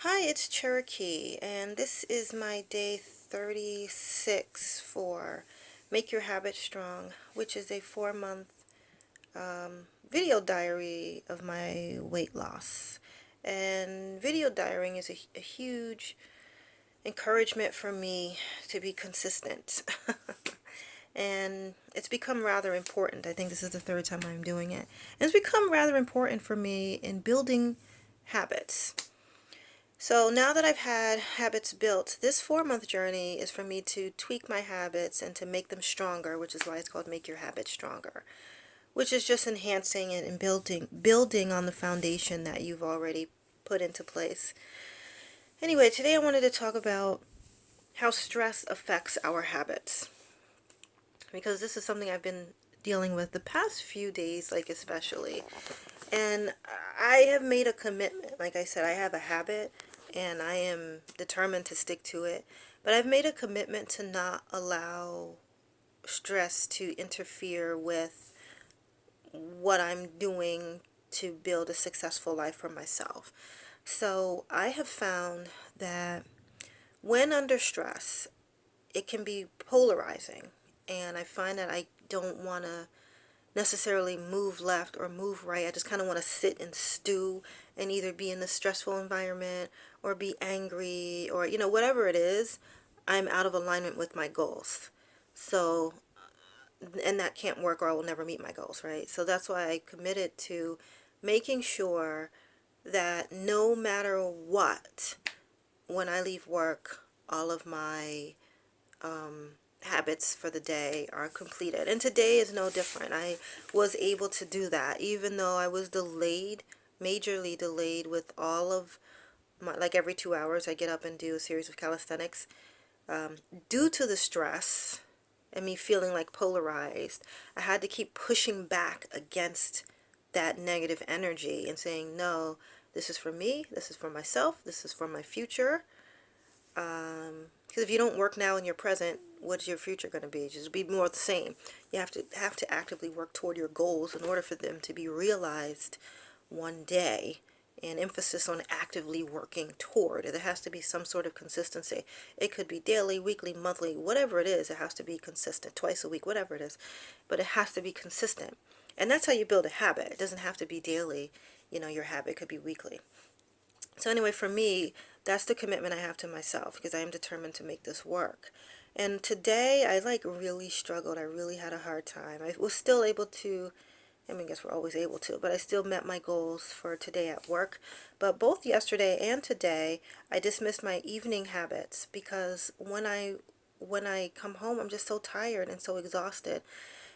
Hi, it's Cherokee, and this is my day 36 for Make Your Habit Strong, which is a 4-month video diary of my weight loss. And video diarying is a huge encouragement for me to be consistent. And it's become rather important. I think this is the third time I'm doing it. And it's become rather important for me in building habits. So now that I've had habits built, this 4-month journey is for me to tweak my habits and to make them stronger, which is why it's called Make Your Habits Stronger, which is just enhancing and building on the foundation that you've already put into place. Anyway, today I wanted to talk about how stress affects our habits, because this is something I've been dealing with the past few days, like especially. And I have made a commitment. Like I said, I have a habit and I am determined to stick to it. But I've made a commitment to not allow stress to interfere with what I'm doing to build a successful life for myself. So I have found that when under stress, it can be polarizing. And I find that I don't want to necessarily move left or move right. I just kind of want to sit and stew and either be in the stressful environment or be angry or, whatever it is, I'm out of alignment with my goals. So, and that can't work or I will never meet my goals, right? So that's why I committed to making sure that no matter what, when I leave work, all of my habits for the day are completed. And today is no different. I was able to do that, even though I was delayed, majorly delayed with all of my, like every 2 hours, I get up and do a series of calisthenics. Due to the stress and me feeling like polarized, I had to keep pushing back against that negative energy and saying, no, this is for me, this is for myself, this is for my future. Because if you don't work now in your present, what's your future going to be? Just be more of the same. You have to actively work toward your goals in order for them to be realized one day. And emphasis on actively working toward. There has to be some sort of consistency. It could be daily, weekly, monthly, whatever it is. It has to be consistent, twice a week, whatever it is. But it has to be consistent. And that's how you build a habit. It doesn't have to be daily. Your habit could be weekly. So anyway, for me, that's the commitment I have to myself because I am determined to make this work. And today I really struggled. I really had a hard time. I was still able to, I guess we're always able to, but I still met my goals for today at work. But both yesterday and today, I dismissed my evening habits because when I come home, I'm just so tired and so exhausted.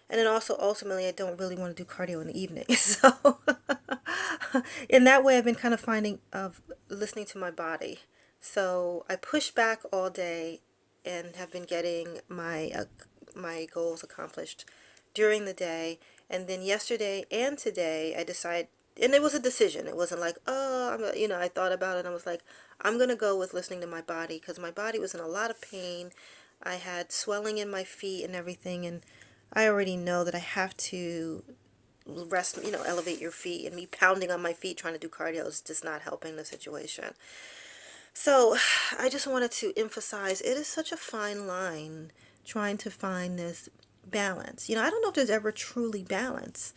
And then also ultimately I don't really want to do cardio in the evening. So in that way I've been kind of finding of listening to my body. So I push back all day and have been getting my goals accomplished during the day. And then yesterday and today I decided, and it was a decision. It wasn't like, oh, I thought about it and I was like, I'm going to go with listening to my body because my body was in a lot of pain. I had swelling in my feet and everything, and I already know that I have to rest, elevate your feet, and me pounding on my feet trying to do cardio is just not helping the situation. So I just wanted to emphasize it is such a fine line trying to find this balance. I don't know if there's ever truly balance,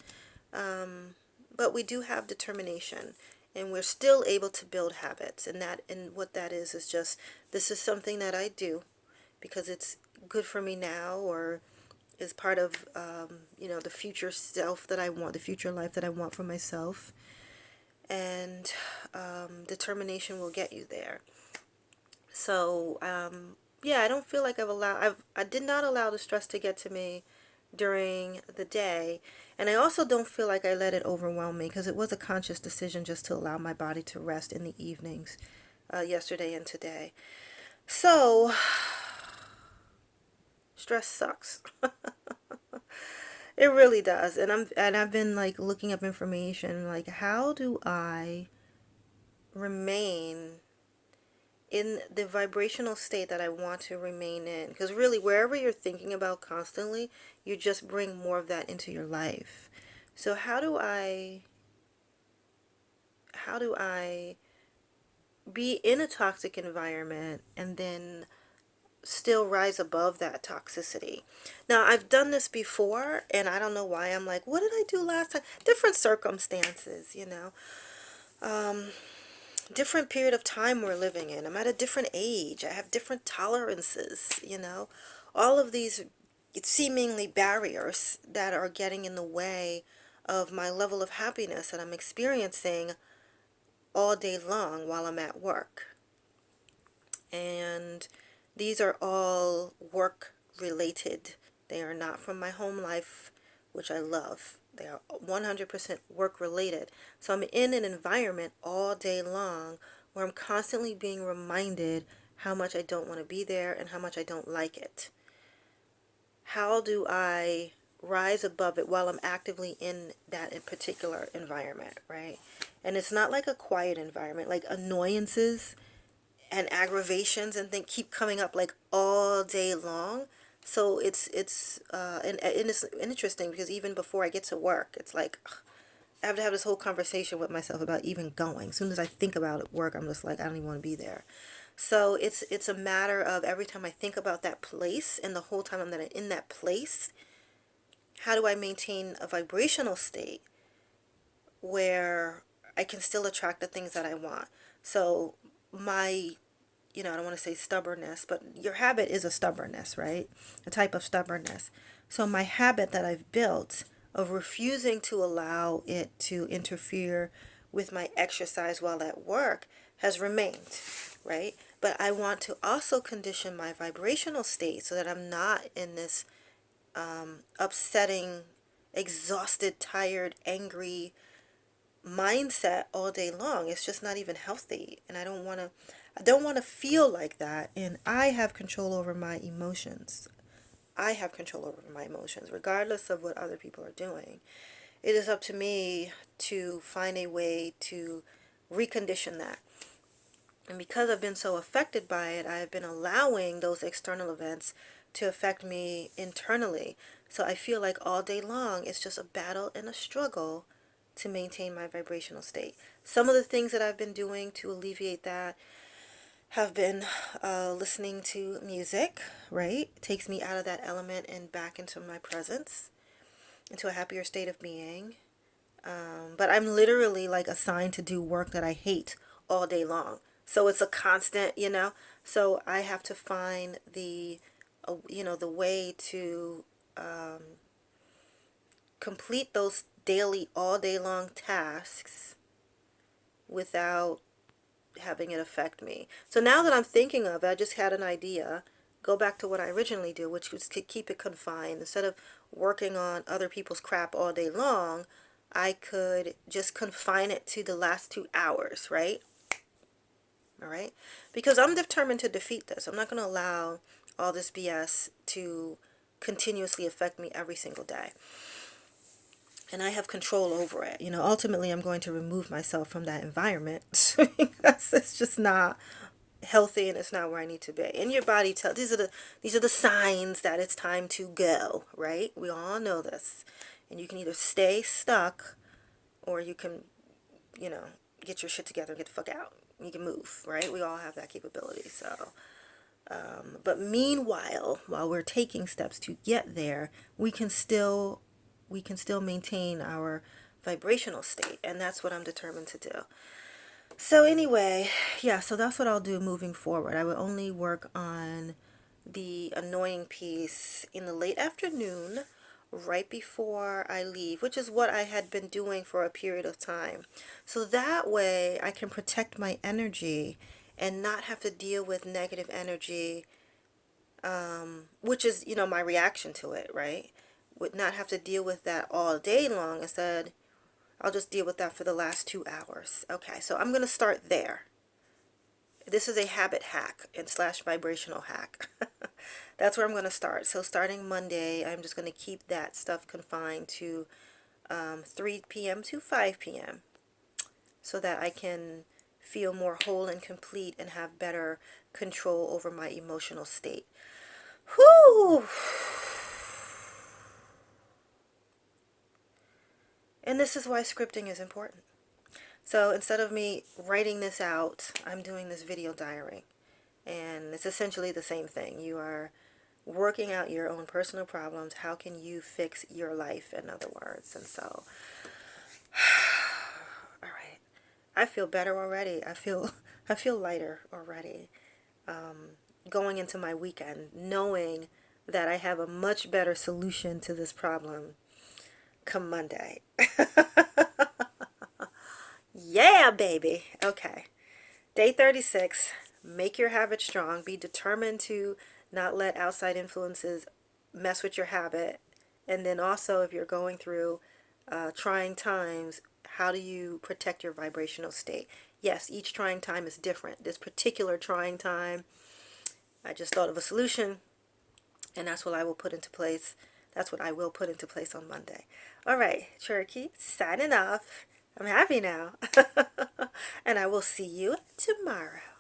but we do have determination and we're still able to build habits. And what that is just this is something that I do because it's good for me now or is part of the future self that I want, the future life that I want for myself. And determination will get you there. So yeah, I don't feel like I did not allow the stress to get to me during the day, and I also don't feel like I let it overwhelm me because it was a conscious decision just to allow my body to rest in the evenings, yesterday and today. So stress sucks. It really does. And I've been like looking up information like how do I remain in the vibrational state that I want to remain in? Because really wherever you're thinking about constantly, you just bring more of that into your life. So how do I be in a toxic environment and then still rise above that toxicity. Now, I've done this before, and I don't know why. I'm like, what did I do last time? Different circumstances, different period of time we're living in. I'm at a different age. I have different tolerances. All of these seemingly barriers that are getting in the way of my level of happiness that I'm experiencing all day long while I'm at work. And these are all work related. They are not from my home life, which I love. They are 100% work related. So I'm in an environment all day long where I'm constantly being reminded how much I don't want to be there and how much I don't like it. How do I rise above it while I'm actively in that particular environment, right? And it's not like a quiet environment, like annoyances and aggravations and things keep coming up like all day long. So and it's interesting because even before I get to work, it's like I have to have this whole conversation with myself about even going. As soon as I think about it, work, I'm just like, I don't even want to be there. So it's a matter of every time I think about that place and the whole time I'm in that place, how do I maintain a vibrational state where I can still attract the things that I want? So my I don't want to say stubbornness, but your habit is a stubbornness, right? A type of stubbornness. So my habit that I've built of refusing to allow it to interfere with my exercise while at work has remained, right? But I want to also condition my vibrational state so that I'm not in this upsetting, exhausted, tired, angry mindset all day long. It's just not even healthy, and I don't want to feel like that. And I have control over my emotions. I have control over my emotions regardless of what other people are doing. It is up to me to find a way to recondition that. And because I've been so affected by it, I've been allowing those external events to affect me internally. So I feel like all day long it's just a battle and a struggle to maintain my vibrational state. Some of the things that I've been doing to alleviate that have been listening to music, right? It takes me out of that element and back into my presence, into a happier state of being. But I'm literally like assigned to do work that I hate all day long. So it's a constant. So I have to find the way to complete those daily, all day long tasks without having it affect me. So now that I'm thinking of it, I just had an idea. Go back to what I originally did, which was to keep it confined. Instead of working on other people's crap all day long, I could just confine it to the last 2 hours, right? All right? Because I'm determined to defeat this. I'm not going to allow all this BS to continuously affect me every single day. And I have control over it. Ultimately, I'm going to remove myself from that environment because it's just not healthy and it's not where I need to be. And your body tells these are the signs that it's time to go, right? We all know this. And you can either stay stuck or you can, you know, get your shit together and get the fuck out. You can move, right? We all have that capability. So, but meanwhile, while we're taking steps to get there, we can still maintain our vibrational state, and that's what I'm determined to do. So anyway, yeah, so that's what I'll do moving forward. I will only work on the annoying piece in the late afternoon right before I leave, which is what I had been doing for a period of time. So that way I can protect my energy and not have to deal with negative energy, which is, my reaction to it, right? Would not have to deal with that all day long. Instead, I'll just deal with that for the last 2 hours. Okay, so I'm going to start there. This is a habit hack and slash vibrational hack. That's where I'm going to start. So starting Monday, I'm just going to keep that stuff confined to 3 p.m. to 5 p.m. so that I can feel more whole and complete and have better control over my emotional state. Whew! And this is why scripting is important. So instead of me writing this out, I'm doing this video diary. And it's essentially the same thing. You are working out your own personal problems. How can you fix your life, in other words? And so, all right. I feel better already. I feel lighter already. Going into my weekend, knowing that I have a much better solution to this problem come Monday. Yeah, baby. Okay. Day 36. Make your habit strong. Be determined to not let outside influences mess with your habit. And then also, if you're going through trying times, how do you protect your vibrational state? Yes, each trying time is different. This particular trying time, I just thought of a solution, and that's what I will put into place. That's what I will put into place on Monday. All right, Cherokee, signing off. I'm happy now. And I will see you tomorrow.